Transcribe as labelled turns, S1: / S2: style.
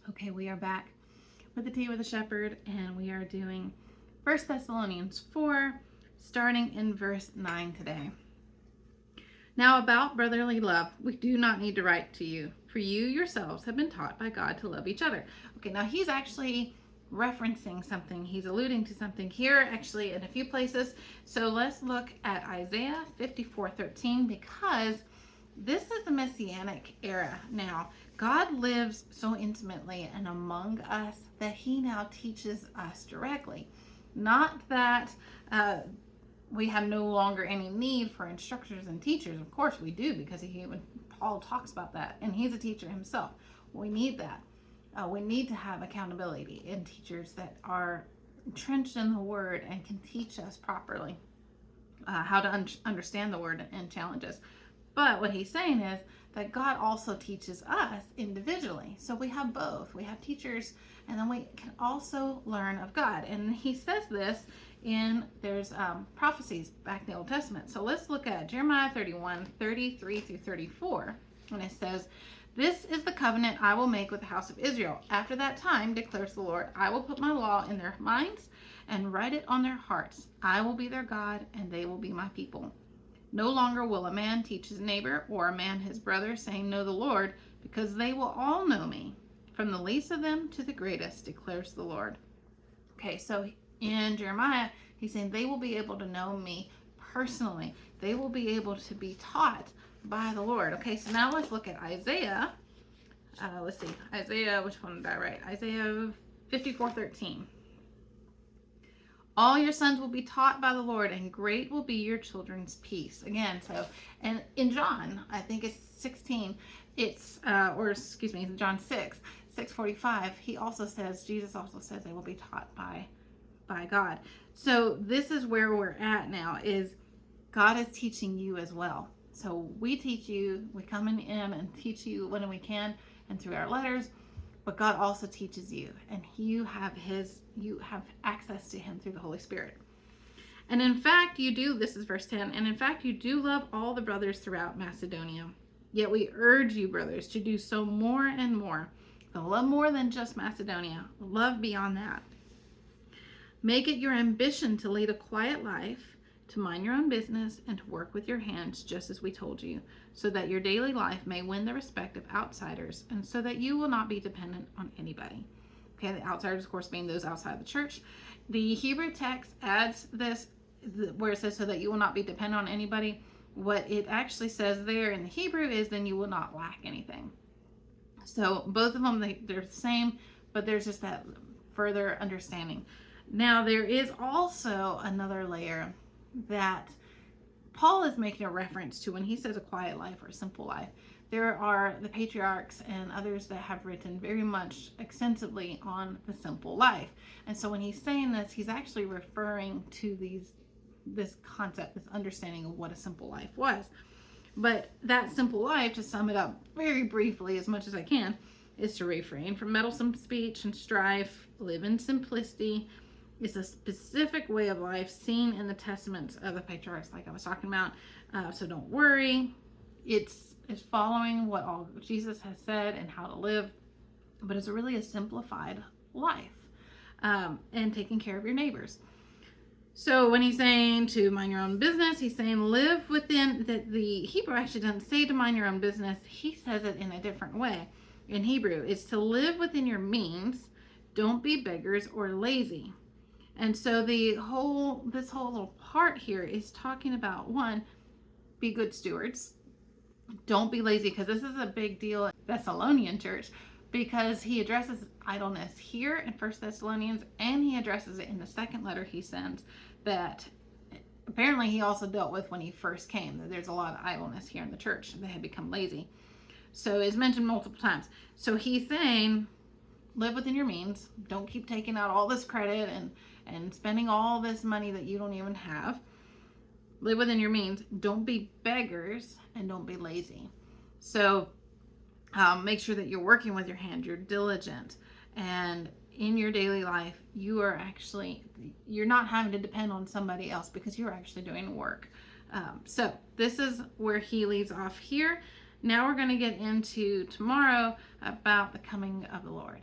S1: Okay, we are back with the Tea with the Shepherd, and we are doing 1 Thessalonians 4, starting in verse 9 today. Now about brotherly love, we do not need to write to you, for you yourselves have been taught by God to love each other. Okay, now he's actually referencing something. He's alluding to something here, actually, in a few places. So let's look at Isaiah 54:13, because this is the Messianic era now. God lives so intimately and among us that he now teaches us directly. Not that we have no longer any need for instructors and teachers. Of course we do, because Paul talks about that, and he's a teacher himself. We need that. We need to have accountability in teachers that are entrenched in the Word and can teach us properly how to understand the Word and challenge us. But what he's saying is that God also teaches us individually. So we have both. We have teachers, and then we can also learn of God. And he says this there's prophecies back in the Old Testament. So let's look at Jeremiah 31:33 through 34. And it says, "This is the covenant I will make with the house of Israel. After that time, declares the Lord, I will put my law in their minds and write it on their hearts. I will be their God, and they will be my people. No longer will a man teach his neighbor or a man his brother, saying, know the Lord, because they will all know me, from the least of them to the greatest, declares the Lord." Okay, so in Jeremiah, he's saying they will be able to know me personally. They will be able to be taught by the Lord. Okay, so now let's look at Isaiah. Let's see, Isaiah, which one did I write? Isaiah 54:13. "All your sons will be taught by the Lord, and great will be your children's peace." Again, so, and in John, I think it's 16, John 6:45, he also says, Jesus also says they will be taught by God. So this is where we're at now, is God is teaching you as well. So we teach you, we come in and teach you when we can and through our letters, but God also teaches you, and you have access to him through the Holy Spirit. "And in fact, this is verse 10, and in fact, you do love all the brothers throughout Macedonia. Yet we urge you, brothers, to do so more and more. So love more than just Macedonia. Love beyond that. Make it your ambition to lead a quiet life, to mind your own business, and to work with your hands, just as we told you, so that your daily life may win the respect of outsiders, and so that you will not be dependent on anybody." Okay, the outsiders, of course, being those outside the church. The Hebrew text adds this, where it says, so that you will not be dependent on anybody. What it actually says there in the Hebrew is, then you will not lack anything. So both of them, they're the same, but there's just that further understanding. Now, there is also another layer that Paul is making a reference to when he says a quiet life or a simple life. There are the patriarchs and others that have written very much extensively on the simple life. And so when he's saying this, he's actually referring to this concept, this understanding of what a simple life was. But that simple life, to sum it up very briefly as much as I can, is to refrain from meddlesome speech and strife, live in simplicity. It's a specific way of life seen in the testaments of the patriarchs, like I was talking about. So don't worry. It's following what all Jesus has said and how to live, but it's really a simplified life, and taking care of your neighbors. So when he's saying to mind your own business, he's saying live within, that the Hebrew actually doesn't say to mind your own business. He says it in a different way. In Hebrew, it's to live within your means. Don't be beggars or lazy. And so this whole little part here is talking about, one, be good stewards. Don't be lazy, because this is a big deal in Thessalonian church, because he addresses idleness here in 1 Thessalonians, and he addresses it in the second letter he sends, that apparently he also dealt with when he first came, that there's a lot of idleness here in the church. They had become lazy. So it's mentioned multiple times. So he's saying, live within your means. Don't keep taking out all this credit and spending all this money that you don't even have. Live within your means. Don't be beggars, and don't be lazy. So make sure that you're working with your hand, you're diligent, and in your daily life, you're not having to depend on somebody else, because you're actually doing work. So this is where he leaves off here. Now we're going to get into tomorrow about the coming of the Lord.